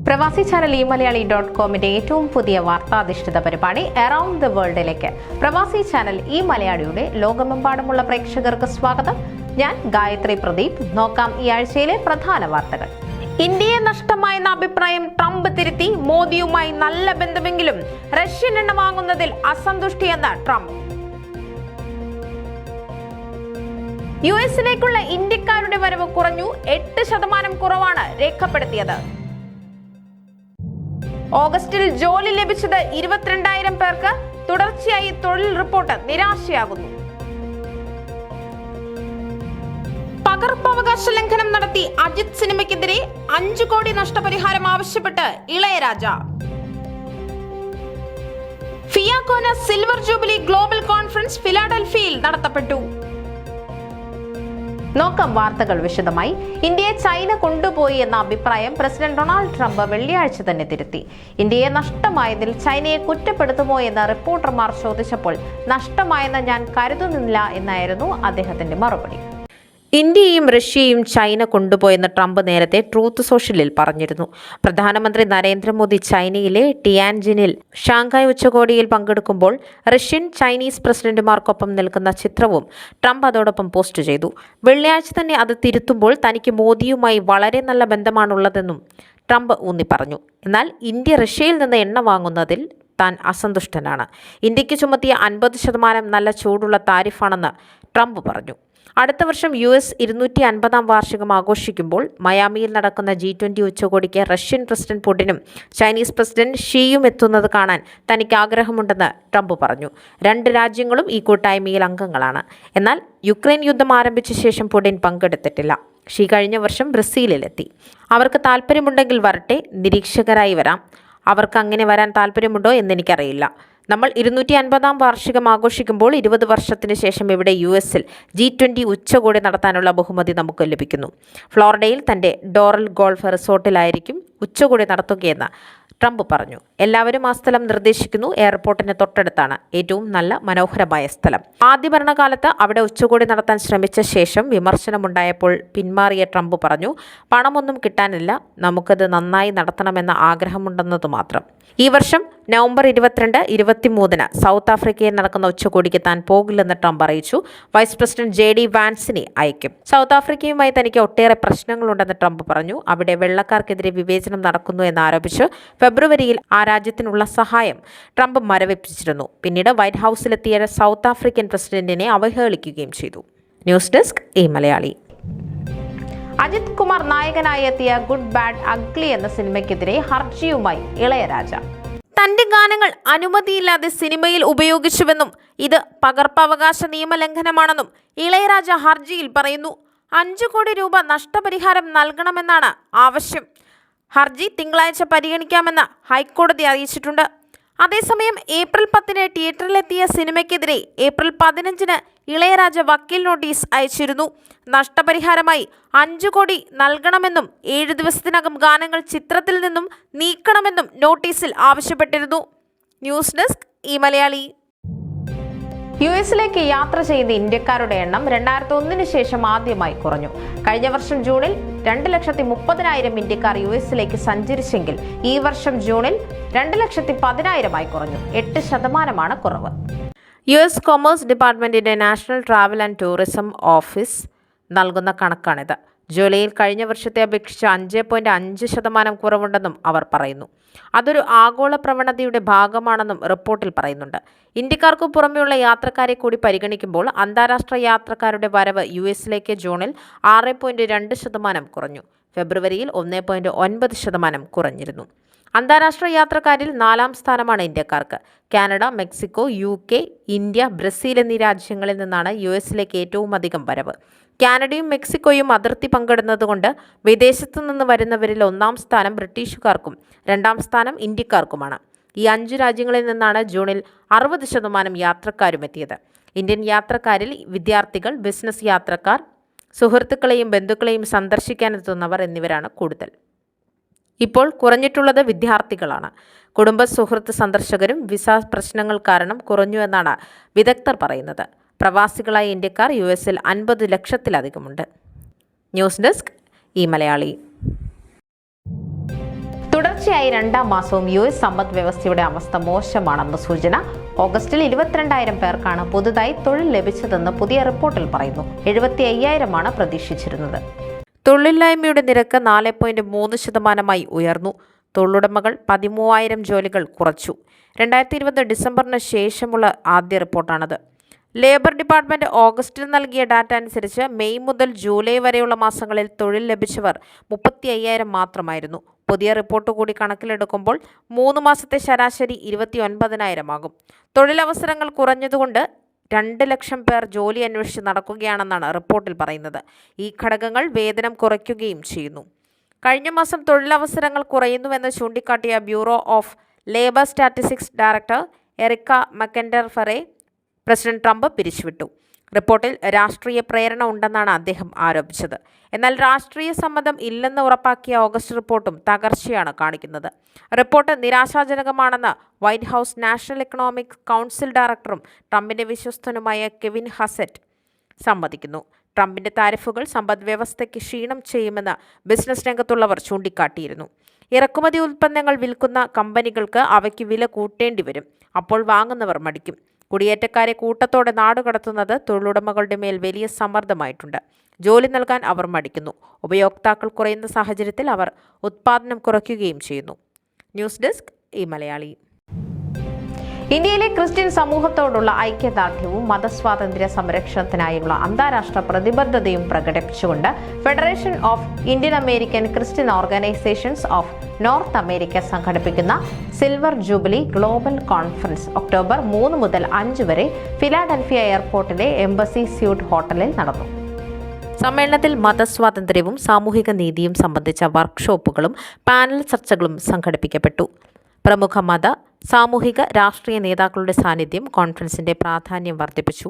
പ്രവാസി ചാനൽ മലയാളി.കോമിന്റെ ഏറ്റവും പുതിയ വാർത്താധിഷ്ഠിത പരിപാടി അറൌണ്ട് ദ വേൾഡിലേക്ക് പ്രവാസി ചാനൽ മലയാളിയുടെ ലോകമെമ്പാടുമുള്ള പ്രേക്ഷകർക്ക് സ്വാഗതം. ഞാൻ ഗായത്രി പ്രദീപ്. നോക്കാം ഈ ആഴ്ചയിലെ പ്രധാന വാർത്തകൾ. ഇന്ത്യയെ നഷ്ടമായെന്ന അഭിപ്രായം ട്രംപ് തിരുത്തി. മോദിയുമായി നല്ല ബന്ധമെങ്കിലും റഷ്യൻ എണ്ണ വാങ്ങുന്നതിൽ അസന്തുഷ്ടിയെന്ന് ട്രംപ്. യുഎസിലേക്കുള്ള ഇന്ത്യക്കാരുടെ വരവ് കുറഞ്ഞു. 8% കുറവാണ് രേഖപ്പെടുത്തിയത്. ഓഗസ്റ്റിൽ ജോലി ലഭിച്ചത് 22,000 പേർക്ക്. തുടർച്ചയായി തൊഴിൽ റിപ്പോർട്ട് നിരാശയാകുന്നു. പകർപ്പവകാശ ലംഘനം നടത്തി അജിത് സിനിമയ്ക്കെതിരെ 5 കോടി നഷ്ടപരിഹാരം ആവശ്യപ്പെട്ട് Ilaiyaraaja. FIACONA silver jubilee global conference ഫിലാഡൽഫിയയിൽ നടത്തപ്പെട്ടു. നോക്കാം വാർത്തകൾ വിശദമായി. ഇന്ത്യയെ ചൈന കൊണ്ടുപോയി എന്ന അഭിപ്രായം പ്രസിഡന്റ് ഡൊണാൾഡ് ട്രംപ് വെള്ളിയാഴ്ച തന്നെ തിരുത്തി. ഇന്ത്യയെ നഷ്ടമായതിൽ ചൈനയെ കുറ്റപ്പെടുത്തുമോ എന്ന് റിപ്പോർട്ടർമാർ ചോദിച്ചപ്പോൾ നഷ്ടമായെന്ന് ഞാൻ കരുതുന്നില്ല എന്നായിരുന്നു അദ്ദേഹത്തിന്റെ മറുപടി. ഇന്ത്യയും റഷ്യയും ചൈന കൊണ്ടുപോയെന്ന് ട്രംപ് നേരത്തെ ട്രൂത്ത് സോഷ്യലിൽ പറഞ്ഞിരുന്നു. പ്രധാനമന്ത്രി നരേന്ദ്രമോദി ചൈനയിലെ ടിയാൻജിനിൽ ഷാങ്ഹായ് ഉച്ചകോടിയിൽ പങ്കെടുക്കുമ്പോൾ റഷ്യൻ ചൈനീസ് പ്രസിഡന്റുമാർക്കൊപ്പം നിൽക്കുന്ന ചിത്രവും ട്രംപ് അതോടൊപ്പം പോസ്റ്റ് ചെയ്തു. വെള്ളിയാഴ്ച തന്നെ അത് തിരുത്തുമ്പോൾ തനിക്ക് മോദിയുമായി വളരെ നല്ല ബന്ധമാണുള്ളതെന്നും ട്രംപ് ഊന്നി പറഞ്ഞു. എന്നാൽ ഇന്ത്യ റഷ്യയിൽ നിന്ന് എണ്ണ വാങ്ങുന്നതിൽ താൻ അസന്തുഷ്ടനാണ്. ഇന്ത്യക്ക് ചുമത്തിയ 50% നല്ല ചൂടുള്ള താരിഫാണെന്ന് ട്രംപ് പറഞ്ഞു. അടുത്ത വർഷം US 250-ാം വാർഷികം ആഘോഷിക്കുമ്പോൾ മയാമിയിൽ നടക്കുന്ന G20 ഉച്ചകോടിക്ക് റഷ്യൻ പ്രസിഡന്റ് പുടിനും ചൈനീസ് പ്രസിഡന്റ് ഷിയും എത്തുന്നത് കാണാൻ തനിക്ക് ആഗ്രഹമുണ്ടെന്ന് ട്രംപ് പറഞ്ഞു. 2 രാജ്യങ്ങളും ഈ കൂട്ടായ്മയിൽ അംഗങ്ങളാണ്. എന്നാൽ യുക്രൈൻ യുദ്ധം ആരംഭിച്ച ശേഷം പുടിൻ പങ്കെടുത്തിട്ടില്ല. ഷി കഴിഞ്ഞ വർഷം ബ്രസീലിലെത്തി. അവർക്ക് താല്പര്യമുണ്ടെങ്കിൽ വരട്ടെ, നിരീക്ഷകരായി വരാം. അവർക്ക് അങ്ങനെ വരാൻ താല്പര്യമുണ്ടോ എന്നെനിക്കറിയില്ല. നമ്മൾ 250-ാം വാർഷികം ആഘോഷിക്കുമ്പോൾ 20 വർഷത്തിന് ശേഷം ഇവിടെ US-ൽ G20 ഉച്ചകോടി നടത്താനുള്ള ബഹുമതി നമുക്ക് ലഭിക്കുന്നു. ഫ്ലോറിഡയിൽ തൻ്റെ ഡോറൽ ഗോൾഫ് റിസോർട്ടിലായിരിക്കും ഉച്ചകോടി നടത്തുകയെന്ന് ട്രംപ് പറഞ്ഞു. എല്ലാവരും ആ സ്ഥലം നിർദ്ദേശിക്കുന്നു. എയർപോർട്ടിന് തൊട്ടടുത്താണ്. ഏറ്റവും നല്ല മനോഹരമായ സ്ഥലം. ആദ്യ ഭരണകാലത്ത് അവിടെ ഉച്ചകോടി നടത്താൻ ശ്രമിച്ച ശേഷം വിമർശനമുണ്ടായപ്പോൾ പിന്മാറിയ ട്രംപ് പറഞ്ഞു, പണമൊന്നും കിട്ടാനില്ല, നമുക്കത് നന്നായി നടത്തണമെന്ന ആഗ്രഹമുണ്ടെന്നത് മാത്രം. ഈ വർഷം നവംബർ 22-23 സൗത്ത് ആഫ്രിക്കയിൽ നടക്കുന്ന ഉച്ചകോടിക്ക് താൻ പോകില്ലെന്ന് ട്രംപ് അറിയിച്ചു. വൈസ് പ്രസിഡന്റ് JD വാൻസിനെ അയക്കും. സൗത്ത് ആഫ്രിക്കയുമായി തനിക്ക് ഒട്ടേറെ പ്രശ്നങ്ങളുണ്ടെന്ന് ട്രംപ് പറഞ്ഞു. അവിടെ വെള്ളക്കാർക്കെതിരെ വിവേചനം നടക്കുന്നു എന്നാരോപിച്ച് ഫെബ്രുവരിയിൽ ആ രാജ്യത്തിനുള്ള സഹായം ട്രംപ് മരവിപ്പിച്ചിരുന്നു. പിന്നീട് വൈറ്റ് ഹൗസിലെത്തിയ സൗത്ത് ആഫ്രിക്കൻ പ്രസിഡന്റിനെ അവഹേളിക്കുകയും ചെയ്തു. News desk Malayali. അജിത് കുമാർ നായകനായി എത്തിയ ഗുഡ് ബാഡ് അഗ്ലി എന്ന സിനിമയ്ക്കെതിരെ ഹർജിയുമായി ഇളയരാജ. തന്റെ ഗാനങ്ങൾ അനുമതിയില്ലാതെ സിനിമയിൽ ഉപയോഗിച്ചുവെന്നും ഇത് പകർപ്പവകാശ നിയമലംഘനമാണെന്നും ഇളയരാജ ഹർജിയിൽ പറയുന്നു. 5 കോടി രൂപ നഷ്ടപരിഹാരം നൽകണമെന്നാണ് ആവശ്യം. ഹർജി തിങ്കളാഴ്ച പരിഗണിക്കാമെന്ന് ഹൈക്കോടതി അറിയിച്ചിട്ടുണ്ട്. അതേസമയം ഏപ്രിൽ 10-ന് തിയേറ്ററിലെത്തിയ സിനിമയ്ക്കെതിരെ ഏപ്രിൽ 15-ന് ഇളയരാജ വക്കീൽ നോട്ടീസ് അയച്ചിരുന്നു. നഷ്ടപരിഹാരമായി 5 കോടി നൽകണമെന്നും 7 ദിവസത്തിനകം ഗാനങ്ങൾ ചിത്രത്തിൽ നിന്നും നീക്കണമെന്നും നോട്ടീസിൽ ആവശ്യപ്പെട്ടിരുന്നു. News desk Malayali. US-ലേക്ക് യാത്ര ചെയ്ത ഇന്ത്യക്കാരുടെ എണ്ണം 2001-ന് ശേഷം ആദ്യമായി കുറഞ്ഞു. കഴിഞ്ഞ വർഷം ജൂണിൽ 2,30,000 ഇന്ത്യക്കാർ US-ലേക്ക് സഞ്ചരിച്ചെങ്കിൽ ഈ വർഷം ജൂണിൽ 2,10,000 കുറഞ്ഞു. 8% കുറവ്. US കൊമേഴ്സ് ഡിപ്പാർട്ട്മെന്റിന്റെ national travel and tourism office നൽകുന്ന കണക്കാണിത്. ജൂലൈയിൽ കഴിഞ്ഞ വർഷത്തെ അപേക്ഷിച്ച് 5.5% കുറവുണ്ടെന്നും അവർ പറയുന്നു. അതൊരു ആഗോള പ്രവണതയുടെ ഭാഗമാണെന്നും റിപ്പോർട്ടിൽ പറയുന്നുണ്ട്. ഇന്ത്യക്കാർക്ക് പുറമെയുള്ള യാത്രക്കാരെ കൂടി പരിഗണിക്കുമ്പോൾ അന്താരാഷ്ട്ര യാത്രക്കാരുടെ വരവ് US-ലേക്ക് ജൂണിൽ 6.2% കുറഞ്ഞു. ഫെബ്രുവരിയിൽ 1.9% കുറഞ്ഞിരുന്നു. അന്താരാഷ്ട്ര യാത്രക്കാരിൽ 4-ാം സ്ഥാനമാണ് ഇന്ത്യക്കാർക്ക്. Canada, Mexico, UK, India, Brazil എന്നീ രാജ്യങ്ങളിൽ നിന്നാണ് US-ലേക്ക് ഏറ്റവും അധികം വരവ്. കാനഡയും മെക്സിക്കോയും അതിർത്തി പങ്കിടുന്നതുകൊണ്ട് വിദേശത്തു നിന്ന് വരുന്നവരിൽ 1-ാം സ്ഥാനം ബ്രിട്ടീഷുകാർക്കും 2-ാം സ്ഥാനം ഇന്ത്യക്കാർക്കുമാണ്. ഈ 5 രാജ്യങ്ങളിൽ നിന്നാണ് ജൂണിൽ 60% യാത്രക്കാരും എത്തിയത്. ഇന്ത്യൻ യാത്രക്കാരിൽ വിദ്യാർത്ഥികൾ, ബിസിനസ് യാത്രക്കാർ, സുഹൃത്തുക്കളെയും ബന്ധുക്കളെയും സന്ദർശിക്കാനെത്തുന്നവർ എന്നിവരാണ് കൂടുതൽ. ഇപ്പോൾ കുറഞ്ഞിട്ടുള്ളത് വിദ്യാർത്ഥികളാണ്. കുടുംബ സുഹൃത്ത് സന്ദർശകരും വിസ പ്രശ്നങ്ങൾ കാരണം കുറഞ്ഞു എന്നാണ് വിദഗ്ധർ പറയുന്നത്. പ്രവാസികളായ ഇന്ത്യക്കാർ US-ൽ 50 ലക്ഷത്തിലധികമുണ്ട്. News desk Malayali. തുടർച്ചയായി 2ാം മാസവും US സമ്പദ് വ്യവസ്ഥയുടെ അവസ്ഥ മോശമാണെന്ന് സൂചന. ഓഗസ്റ്റിൽ 22,000 പേർക്കാണ് പുതുതായി തൊഴിൽ ലഭിച്ചതെന്ന് പുതിയ റിപ്പോർട്ടിൽ പറയുന്നു. 75,000 പ്രതീക്ഷിച്ചിരുന്നത്. തൊഴിലില്ലായ്മയുടെ നിരക്ക് 4.3% ഉയർന്നു. തൊഴിലുടമകൾ 13,000 ജോലികൾ കുറച്ചു. 2020 ഡിസംബറിന് ശേഷമുള്ള ആദ്യ റിപ്പോർട്ടാണത്. ലേബർ ഡിപ്പാർട്ട്മെന്റ് ഓഗസ്റ്റിൽ നൽകിയ ഡാറ്റ അനുസരിച്ച് മെയ് മുതൽ ജൂലൈ വരെയുള്ള മാസങ്ങളിൽ തൊഴിൽ ലഭിച്ചവർ 35,000 മാത്രമായിരുന്നു. പുതിയ റിപ്പോർട്ട് കൂടി കണക്കിലെടുക്കുമ്പോൾ 3 മാസത്തെ ശരാശരി 29,000 ആകും. തൊഴിലവസരങ്ങൾ കുറഞ്ഞതുകൊണ്ട് 2 ലക്ഷം പേർ ജോലി അന്വേഷിച്ച് നടക്കുകയാണെന്നാണ് റിപ്പോർട്ടിൽ പറയുന്നത്. ഈ ഘടകങ്ങൾ വേതനം കുറയ്ക്കുകയും ചെയ്യുന്നു. കഴിഞ്ഞ മാസം തൊഴിലവസരങ്ങൾ കുറയുന്നുവെന്ന് ചൂണ്ടിക്കാട്ടിയ bureau of labour statistics director Erika മക്കൻഡർഫറെ പ്രസിഡന്റ് ട്രംപ് പിരിച്ചുവിട്ടു. റിപ്പോർട്ടിൽ രാഷ്ട്രീയ പ്രേരണ ഉണ്ടെന്നാണ് അദ്ദേഹം ആരോപിച്ചത്. എന്നാൽ രാഷ്ട്രീയ സമ്മതം ഇല്ലെന്ന് ഉറപ്പാക്കിയ ഓഗസ്റ്റ് റിപ്പോർട്ടും തകർച്ചയാണ് കാണിക്കുന്നത്. റിപ്പോർട്ട് നിരാശാജനകമാണെന്ന് White House national economic council ഡയറക്ടറും ട്രംപിന്റെ വിശ്വസ്തനുമായ കെവിൻ ഹസറ്റ് സമ്മതിക്കുന്നു. ട്രംപിന്റെ താരിഫുകൾ സമ്പദ്വ്യവസ്ഥയ്ക്ക് ക്ഷീണം ചെയ്യുമെന്ന് ബിസിനസ് രംഗത്തുള്ളവർ ചൂണ്ടിക്കാട്ടിയിരുന്നു. ഇറക്കുമതി ഉൽപ്പന്നങ്ങൾ വിൽക്കുന്ന കമ്പനികൾക്ക് അവയ്ക്ക് വില കൂട്ടേണ്ടി വരും. അപ്പോൾ വാങ്ങുന്നവർ മടിക്കും. കുടിയേറ്റക്കാരെ കൂട്ടത്തോടെ നാടുകടത്തുന്നത് തൊഴിലുടമകളുടെ മേൽ വലിയ സമ്മർദ്ദമായിട്ടുണ്ട്. ജോലി നൽകാൻ അവർ മടിക്കുന്നു. ഉപയോക്താക്കൾ കുറയുന്ന സാഹചര്യത്തിൽ അവർ ഉത്പാദനം കുറയ്ക്കുകയും ചെയ്യുന്നു. News desk Malayali. ഇന്ത്യയിലെ ക്രിസ്ത്യൻ സമൂഹത്തോടുള്ള ഐക്യദാർഢ്യവും മതസ്വാതന്ത്ര്യ സംരക്ഷണത്തിനായുള്ള അന്താരാഷ്ട്ര പ്രതിബദ്ധതയും പ്രകടിപ്പിച്ചുകൊണ്ട് federation of Indian American Christian organisations of North America സംഘടിപ്പിക്കുന്ന silver jubilee global conference October 3 മുതൽ 5 വരെ ഫിലാഡൽഫിയ എയർപോർട്ടിലെ എംബസി സ്യൂട്ട് ഹോട്ടലിൽ നടന്നു. സമ്മേളനത്തിൽ മതസ്വാതന്ത്ര്യവും സാമൂഹിക നീതിയും സംബന്ധിച്ച വർക്ക്ഷോപ്പുകളും പാനൽ ചർച്ചകളും സംഘടിപ്പിക്കപ്പെട്ടു. പ്രമുഖ മത, സാമൂഹിക, രാഷ്ട്രീയ നേതാക്കളുടെ സാന്നിധ്യം കോൺഫറൻസിന്റെ പ്രാധാന്യം വർദ്ധിപ്പിച്ചു.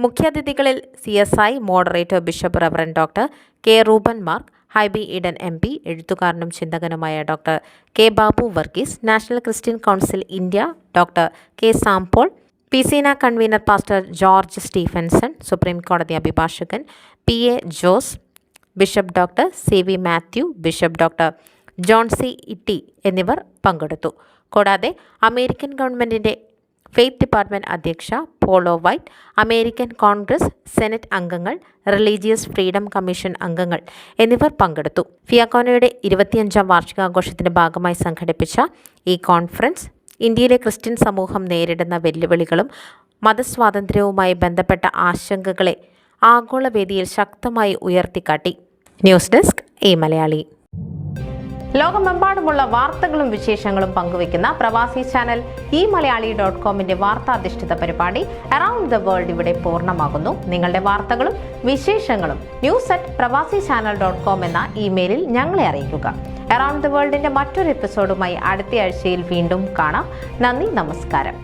മുഖ്യാതിഥികളിൽ CSI moderator bishop reverend doctor K Reuben Mark, Hibi Eden MP, എഴുത്തുകാരനും ചിന്തകനുമായ doctor K Babu Varghese, national Christian council India doctor K Sampaul, PCNA convener pastor George Stephenson, supreme കോടതി അഭിഭാഷകൻ PA Jose, bishop doctor CV Mathew, bishop doctor John C Itty എന്നിവർ പങ്കെടുത്തു. കൂടാതെ American ഗവൺമെൻറ്റിൻ്റെ faith department അധ്യക്ഷ Paula White, American Congress, senate അംഗങ്ങൾ, religious freedom commission അംഗങ്ങൾ എന്നിവർ പങ്കെടുത്തു. ഫിയാക്കോനയുടെ 25ാം വാർഷികാഘോഷത്തിൻ്റെ ഭാഗമായി സംഘടിപ്പിച്ച ഈ കോൺഫറൻസ് ഇന്ത്യയിലെ ക്രിസ്ത്യൻ സമൂഹം നേരിടുന്ന വെല്ലുവിളികളും മതസ്വാതന്ത്ര്യവുമായി ബന്ധപ്പെട്ട ആശങ്കകളെ ആഗോളവേദിയിൽ ശക്തമായി ഉയർത്തിക്കാട്ടി. News desk Malayali. ലോകമെമ്പാടുമുള്ള വാർത്തകളും വിശേഷങ്ങളും പങ്കുവയ്ക്കുന്ന പ്രവാസി ചാനൽ മലയാളി.comന്റെ വാർത്താധിഷ്ഠിത പരിപാടി അറൗണ്ട് ദ വേൾഡ് ഇവിടെ പൂർണ്ണമാകുന്നു. നിങ്ങളുടെ വാർത്തകളും വിശേഷങ്ങളും news@pravasichannel.com എന്ന ഇമെയിലിൽ ഞങ്ങളെ അറിയിക്കുക. അറൗണ്ട് ദ വേൾഡിന്റെ മറ്റൊരു എപ്പിസോഡുമായി അടുത്ത ആഴ്ചയിൽ വീണ്ടും കാണാം. നന്ദി, നമസ്കാരം.